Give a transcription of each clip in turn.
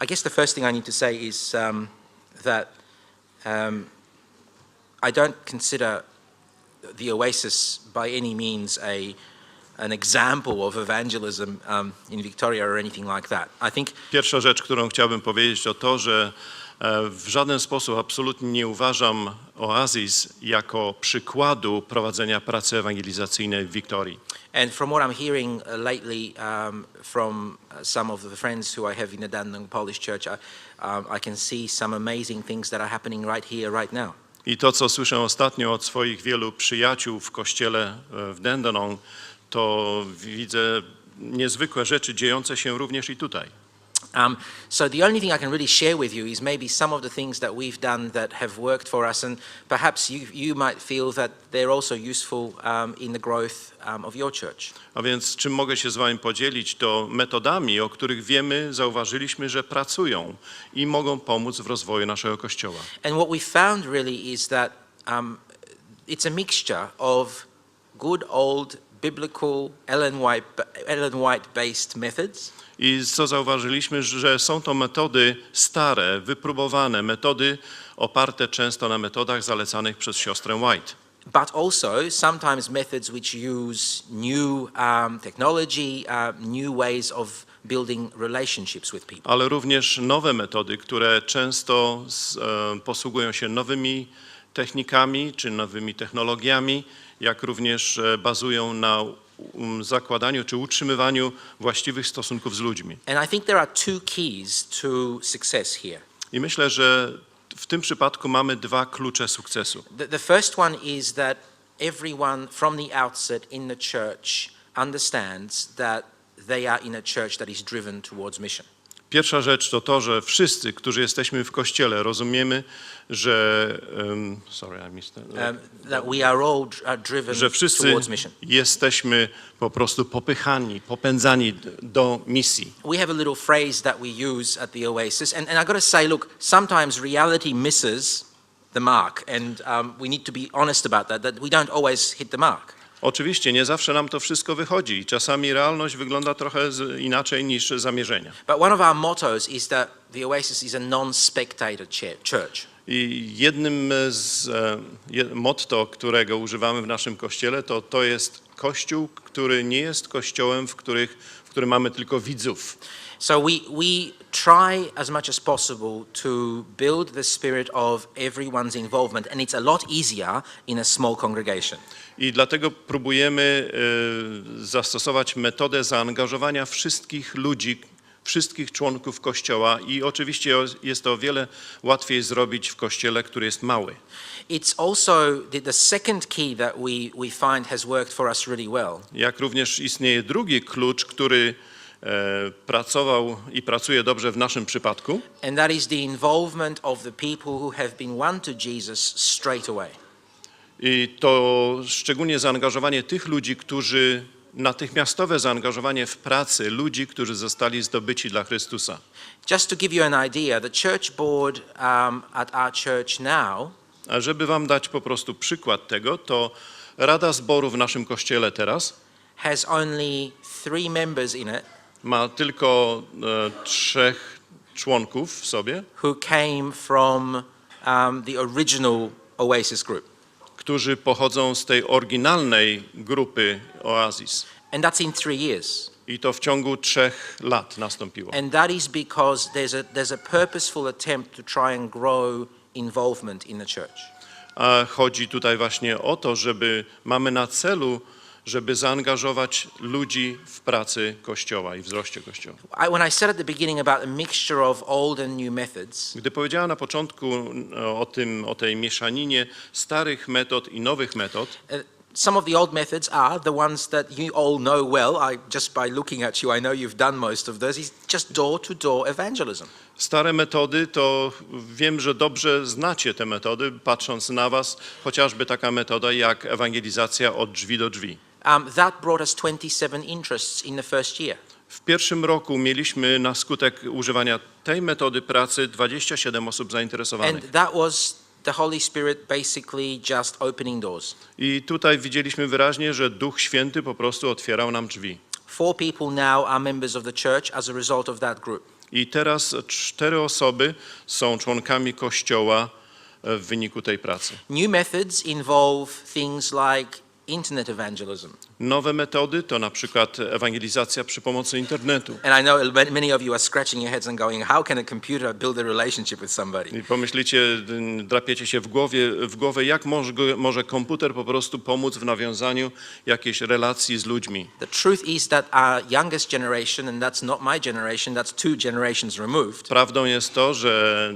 I guess the first thing I need to say is that I don't consider the Oasis by any means an example of evangelism in Victoria or anything like that. I think Pierwsza rzecz, którą chciałbym powiedzieć, to to, że w żaden sposób absolutnie nie uważam Oasis jako przykładu prowadzenia pracy ewangelizacyjnej w Wiktorii. And from what I'm hearing lately from some of the friends who I have in the Dandenong Polish Church, I can see some amazing things that are happening right here, right now. I to, co słyszę ostatnio od swoich wielu przyjaciół w kościele w Dandenong, to widzę niezwykłe rzeczy dziejące się również i tutaj. So the only thing I can really share with you is maybe some of the things that we've done that have worked for us, and perhaps you might feel that they're also useful in the growth of your church. A więc czym mogę się z wami podzielić, to metodami, o których wiemy, zauważyliśmy, że pracują i mogą pomóc w rozwoju naszego Kościoła. And what we found really is that it's a mixture of good old biblical Ellen White based methods. I co zauważyliśmy, że są to metody stare, wypróbowane, metody oparte często na metodach zalecanych przez siostrę White. But also sometimes methods which use new technology, new ways of building relationships with people. Ale również nowe metody, które często posługują się nowymi technikami czy nowymi technologiami, jak również bazują na zakładaniu czy utrzymywaniu właściwych stosunków z ludźmi. And I think there are two keys to success here. I myślę, że w tym przypadku mamy dwa klucze sukcesu. The first one is that everyone from the outset in the church understands that they are in a church that is driven towards mission. Pierwsza rzecz to to, że wszyscy, którzy jesteśmy w Kościele, rozumiemy, że that we are all driven że wszyscy towards mission. jesteśmy po prostu popychani, popędzani do misji. We have a little phrase that we use at the Oasis, and I got to say, look, sometimes reality misses the mark, and we need to be honest about that we don't always hit the mark. Oczywiście nie zawsze nam to wszystko wychodzi i czasami realność wygląda trochę inaczej niż zamierzenia. But one of our mottos is that the Oasis is a non-spectator church. I jednym z motto, którego używamy w naszym kościele, to jest kościół, który nie jest kościołem, w którym mamy tylko widzów. So we try as much as possible to build the spirit of everyone's involvement, and it's a lot easier in a small congregation. I dlatego próbujemy zastosować metodę zaangażowania wszystkich ludzi, wszystkich członków Kościoła i oczywiście jest to o wiele łatwiej zrobić w Kościele, który jest mały. It's also the second key that we find has worked for us really well. Jak również istnieje drugi klucz, który pracował i pracuje dobrze w naszym przypadku. And that is the involvement of the people who have been won to Jesus straight away. I to szczególnie zaangażowanie tych ludzi, natychmiastowe zaangażowanie w pracę ludzi, którzy zostali zdobyci dla Chrystusa. Just to give you an idea, the church board at our church now, a żeby wam dać po prostu przykład tego, to Rada Zboru w naszym kościele teraz has only 3 members in it. Ma tylko 3 członków w sobie, who came from the original Oasis group. Którzy pochodzą z tej oryginalnej grupy Oasis. And that's in 3 years. I to w ciągu 3 lat nastąpiło. And that is because there's a purposeful attempt to try and grow involvement in the church. A chodzi tutaj właśnie o to, mamy na celu, żeby zaangażować ludzi w pracy Kościoła i wzroście Kościoła. When I said at the beginning about a mixture of old and new methods, gdy powiedziałem na początku o tej mieszaninie starych metod i nowych metod, some of the old methods are the ones that you all know well. Just by looking at you, I know you've done most of those. Is just door-to-door evangelism. Stare metody to wiem, że dobrze znacie te metody, patrząc na was, chociażby taka metoda jak ewangelizacja od drzwi do drzwi. That brought us 27 interests in the first year. W pierwszym roku mieliśmy na skutek używania tej metody pracy 27 osób zainteresowanych. And that was the Holy Spirit basically just opening doors. I tutaj widzieliśmy wyraźnie, że Duch Święty po prostu otwierał nam drzwi. 4 people now are members of the church as a result of that group. I teraz 4 osoby są członkami Kościoła w wyniku tej pracy. New methods involve things like internet evangelism. Nowe metody to na przykład ewangelizacja przy pomocy internetu. And I know many of you are scratching your heads and going, how can a computer build a relationship with somebody? I pomyślicie, drapiecie się w głowę, jak może komputer po prostu pomóc w nawiązaniu jakiejś relacji z ludźmi. The truth is that our youngest generation, and that's not my generation, that's 2 generations removed, Prawdą jest to, że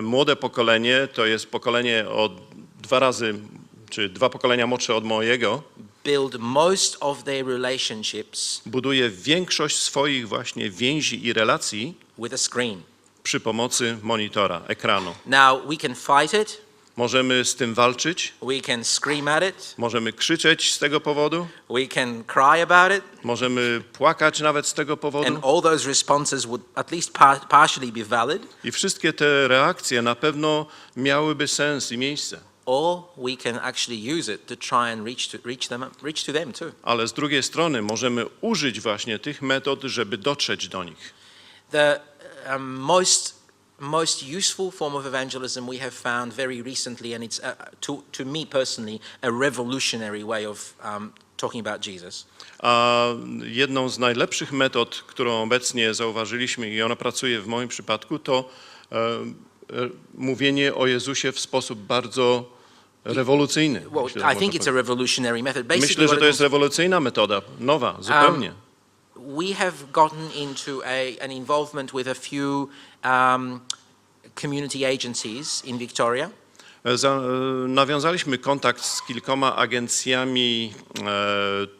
młode pokolenie to jest pokolenie o 2 razy, czy 2 pokolenia młodsze od mojego, build most of their relationships buduje większość swoich właśnie więzi i relacji with a screen. przy pomocy monitora, ekranu. Now, we can fight it, Możemy z tym walczyć, we can scream at it, możemy krzyczeć z tego powodu, we can cry about it, możemy płakać nawet z tego and powodu. all those responses would at least partially be valid, I wszystkie te reakcje na pewno miałyby sens i miejsce. or we can actually use it to try and reach to them too. Ale z drugiej strony możemy użyć właśnie tych metod, żeby dotrzeć do nich. The most useful form of evangelism we have found very recently, and it's to me personally a revolutionary way of talking about Jesus. A jedną z najlepszych metod, którą obecnie zauważyliśmy i ona pracuje w moim przypadku, to mówienie o Jezusie w sposób bardzo rewolucyjny. Well, Myślę, że I think można it's a revolutionary method. Basically, Myślę, że what to it jest rewolucyjna metoda, nowa, zupełnie. we have gotten into an involvement with a few community agencies in Victoria. Nawiązaliśmy kontakt z kilkoma agencjami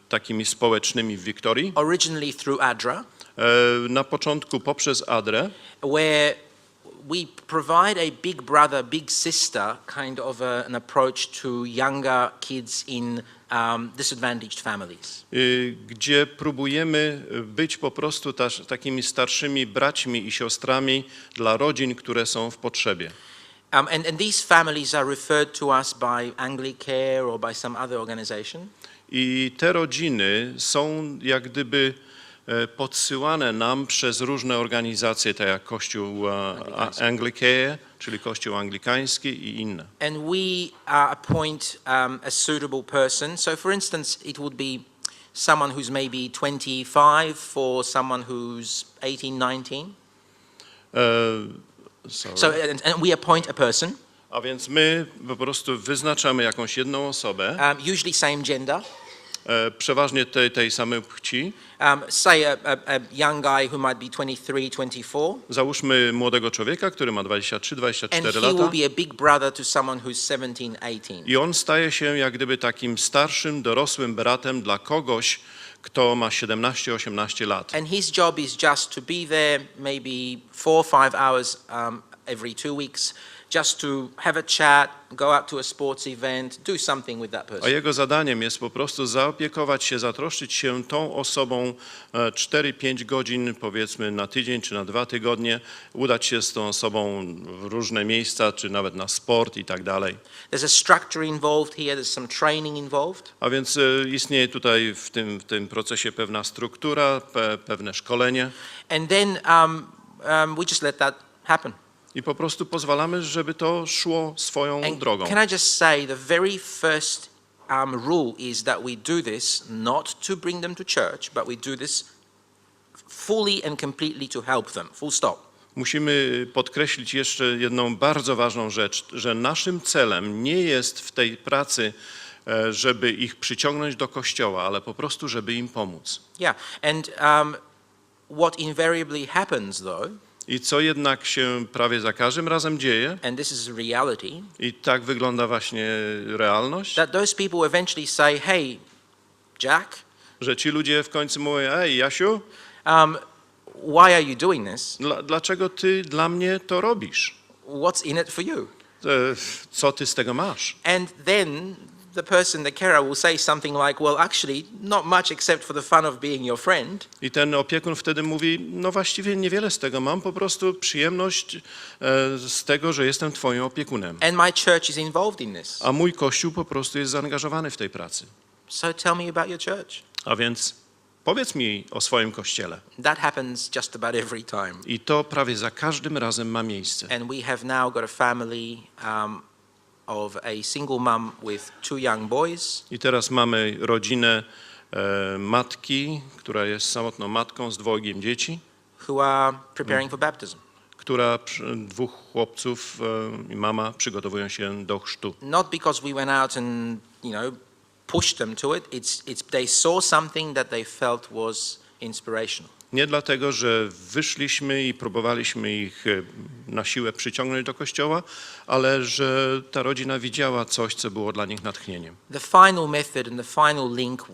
takimi społecznymi w Wiktorii. Originally through ADRA, Na początku poprzez Adrę, where we provide a big brother, big sister kind of an approach to younger kids in disadvantaged families. Gdzie próbujemy być po prostu takimi starszymi braćmi i siostrami dla rodzin, które są w potrzebie. And these families are referred to us by Anglicare or by some other organization. I te rodziny są jak gdyby podsyłane nam przez różne organizacje, tak jak Kościół Anglicare, czyli Kościół Anglikański i inne. And we appoint a suitable person. So for instance, it would be someone who's maybe 25 for someone who's 18, 19. So and we appoint a person, A więc my po prostu wyznaczamy jakąś jedną osobę, usually same gender. przeważnie tej samej płci. Say a young guy who might be 23, 24. Załóżmy młodego człowieka, który ma 23-24 And he lata. will be a big brother to someone who's 17, 18. I on staje się jak gdyby takim starszym, dorosłym bratem dla kogoś, kto ma 17-18 lat. And his job is just to be there maybe 4 or 5 hours every 2 weeks, just to have a chat, go out to a sports event, do something with that A person. jego zadaniem jest po prostu zaopiekować się, zatroszczyć się tą osobą 4-5 godzin, powiedzmy na tydzień czy na 2 tygodnie, udać się z tą osobą w różne miejsca, czy nawet na sport i tak dalej. There's a structure involved here, there's some training involved. A więc istnieje tutaj w tym procesie pewna struktura, pewne szkolenie And then we just let that happen. i po prostu pozwalamy, żeby to szło swoją And drogą. can I just say, the very first rule is that we do this not to bring them to church, but we do this fully and completely to help them, full stop. Musimy podkreślić jeszcze jedną bardzo ważną rzecz, że naszym celem nie jest w tej pracy, żeby ich przyciągnąć do Kościoła, ale po prostu, żeby im pomóc. Yeah, and what invariably happens though, I co jednak się prawie za każdym razem dzieje, and this is reality, i tak wygląda właśnie realność, that those people eventually say, hey, Jack, że ci ludzie w końcu mówią: ej, Jasiu, why are you doing this? dlaczego ty dla mnie to robisz? What's in it for you? Co ty z tego masz? And then the person, the carer, will say something like, well, actually, not much except for the fun of being your friend. I ten opiekun wtedy mówi: no właściwie niewiele z tego mam, po prostu przyjemność z tego, że jestem twoim opiekunem. And my church is involved in this. A mój Kościół po prostu jest zaangażowany w tej pracy. So tell me about your church. A więc powiedz mi o swoim kościele. That happens just about every time. I to prawie za każdym razem ma miejsce. And we have now got a family of a single mum with 2 young boys. I teraz mamy rodzinę matki, która jest samotną matką z 2 dzieci, Who are preparing for baptism. która 2 chłopców i mama przygotowują się do chrztu. Not because we went out and, pushed them to it. They saw something that they felt was inspirational. Nie dlatego, że wyszliśmy i próbowaliśmy ich na siłę przyciągnąć do kościoła, ale że ta rodzina widziała coś, co było dla nich natchnieniem. The final method and the final link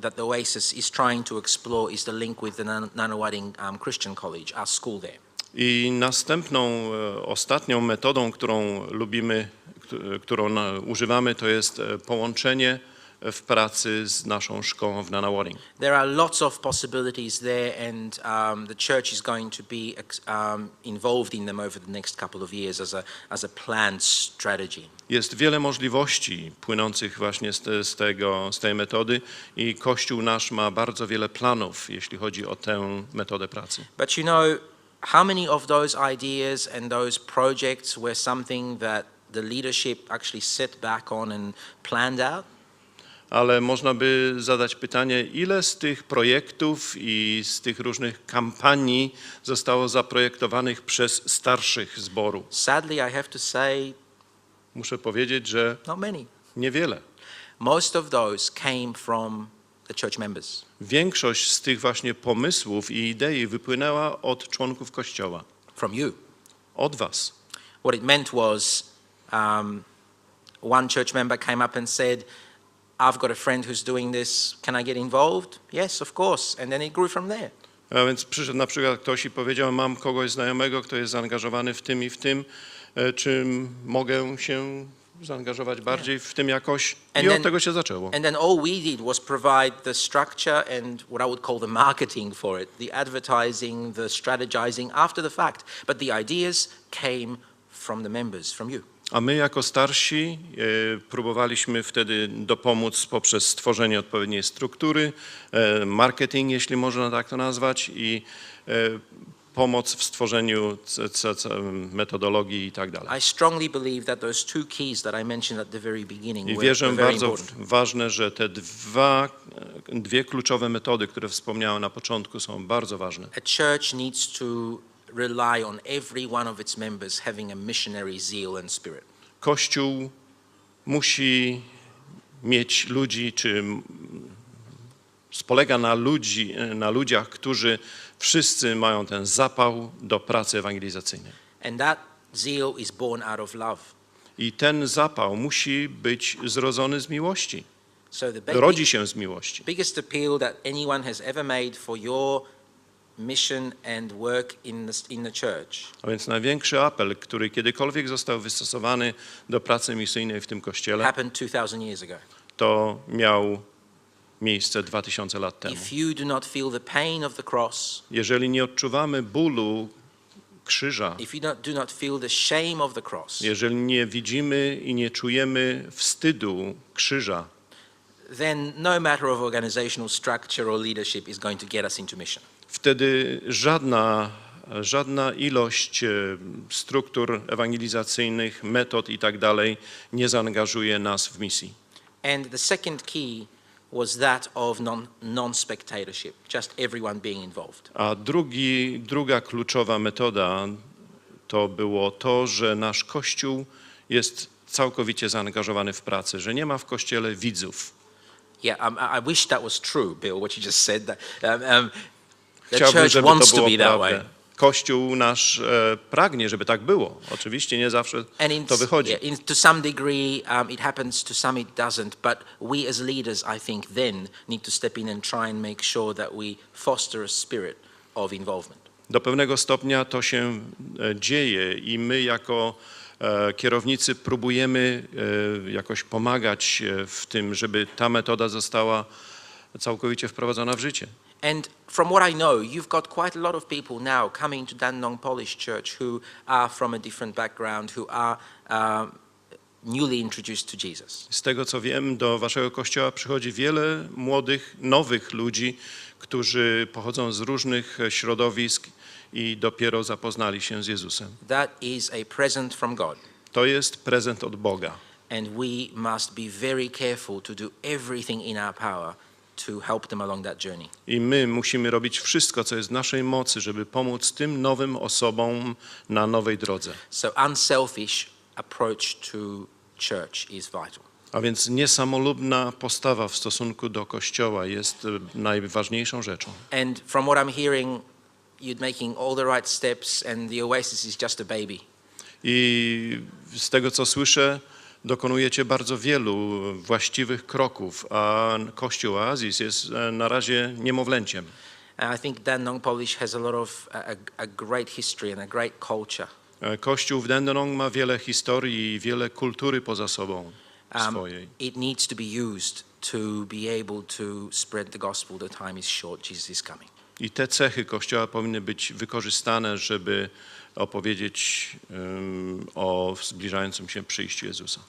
that the Oasis is trying to explore is the link with the Nunawading Christian College, our school there. I następną, ostatnią metodą, którą lubimy, którą używamy, to jest połączenie w pracy z naszą szkołą w Nunawading. There are lots of possibilities there, and the church is going to be involved in them over the next couple of years as a planned strategy. Jest wiele możliwości płynących właśnie z tej metody i Kościół nasz ma bardzo wiele planów, jeśli chodzi o tę metodę pracy. But how many of those ideas and those projects were something that the leadership actually set back on and planned out? Ale można by zadać pytanie, ile z tych projektów i z tych różnych kampanii zostało zaprojektowanych przez starszych zboru? Sadly, I have to say, Muszę powiedzieć, że not many. niewiele. Most of those came from the church members. Większość z tych właśnie pomysłów i idei wypłynęła od członków Kościoła, From you. od was. What it meant was one church member came up and said, I've got a friend who's doing this, can I get involved? Yes, of course. And then it grew from there. A więc przyszedł na przykład ktoś i powiedział, mam kogoś znajomego, kto jest zaangażowany w tym i w tym, czy mogę się zaangażować bardziej w tym jakoś? I od tego się zaczęło. And then all we did was provide the structure and what I would call the marketing for it, the advertising, the strategizing after the fact. But the ideas came from the members, from you. A my jako starsi próbowaliśmy wtedy dopomóc poprzez stworzenie odpowiedniej struktury, marketing, jeśli można tak to nazwać, i pomoc w stworzeniu metodologii i tak dalej. I strongly believe that those 2 keys that I mentioned at the very beginning I were wierzę very bardzo important. ważne, że te dwie kluczowe metody, które wspomniałem na początku, są bardzo ważne. A church needs to rely on every one of its members having a missionary zeal and spirit. Kościół musi mieć ludzi, czy spolega na ludziach, którzy wszyscy mają ten zapał do pracy ewangelizacyjnej. And that zeal is born out of love. I ten zapał musi być zrodzony z miłości. So Rodzi się z miłości. biggest appeal that anyone has ever made for your mission and work in the church A więc największy apel, który kiedykolwiek został wystosowany do pracy misyjnej w tym kościele, happened 2000 years ago. to miał miejsce 2000 lat temu. If you do not feel the pain of the cross, Jeżeli nie odczuwamy bólu krzyża, if you do not feel the shame of the cross, jeżeli nie widzimy i nie czujemy wstydu krzyża, then no matter of organizational structure or leadership is going to get us into mission. wtedy żadna ilość struktur ewangelizacyjnych, metod i tak dalej nie zaangażuje nas w misji. And the second key was that of non-spectatorship, just everyone being involved. A druga kluczowa metoda to było to, że nasz Kościół jest całkowicie zaangażowany w pracę, że nie ma w Kościele widzów. Yeah, I wish that was true, Bill, what you just said. The Chciałbym, church żeby wants to to było be that way. prawda. Kościół nasz pragnie, żeby tak było. Oczywiście nie zawsze to wychodzi. To some degree it happens, to some it doesn't, but we as leaders, I think, then need to step in and try and make sure that we foster a spirit of involvement. Do pewnego stopnia to się dzieje i my jako kierownicy próbujemy jakoś pomagać w tym, żeby ta metoda została całkowicie wprowadzona w życie. And from what I know, you've got quite a lot of people now coming to Dandenong Polish Church who are from a different background, who are newly introduced to Jesus. Z tego co wiem, do waszego kościoła przychodzi wiele młodych, nowych ludzi, którzy pochodzą z różnych środowisk i dopiero zapoznali się z Jezusem. That is a present from God. To jest prezent od Boga. And we must be very careful to do everything in our power to help them along that journey. I my musimy robić wszystko, co jest w naszej mocy, żeby pomóc tym nowym osobom na nowej drodze. So unselfish approach to church is vital. A więc niesamolubna postawa w stosunku do Kościoła jest najważniejszą rzeczą. And from what I'm hearing, you're making all the right steps and the Oasis is just a baby. I z tego, co słyszę, dokonujecie bardzo wielu właściwych kroków, a Kościół Oasis jest na razie niemowlęciem. I think Dandenong Polish has a lot of a great history and a great culture. Kościół w Dandenong ma wiele historii i wiele kultury poza sobą swojej. It needs to be used to be able to spread the gospel. The time is short. Jesus is coming. I te cechy Kościoła powinny być wykorzystane, żeby opowiedzieć o zbliżającym się przyjściu Jezusa.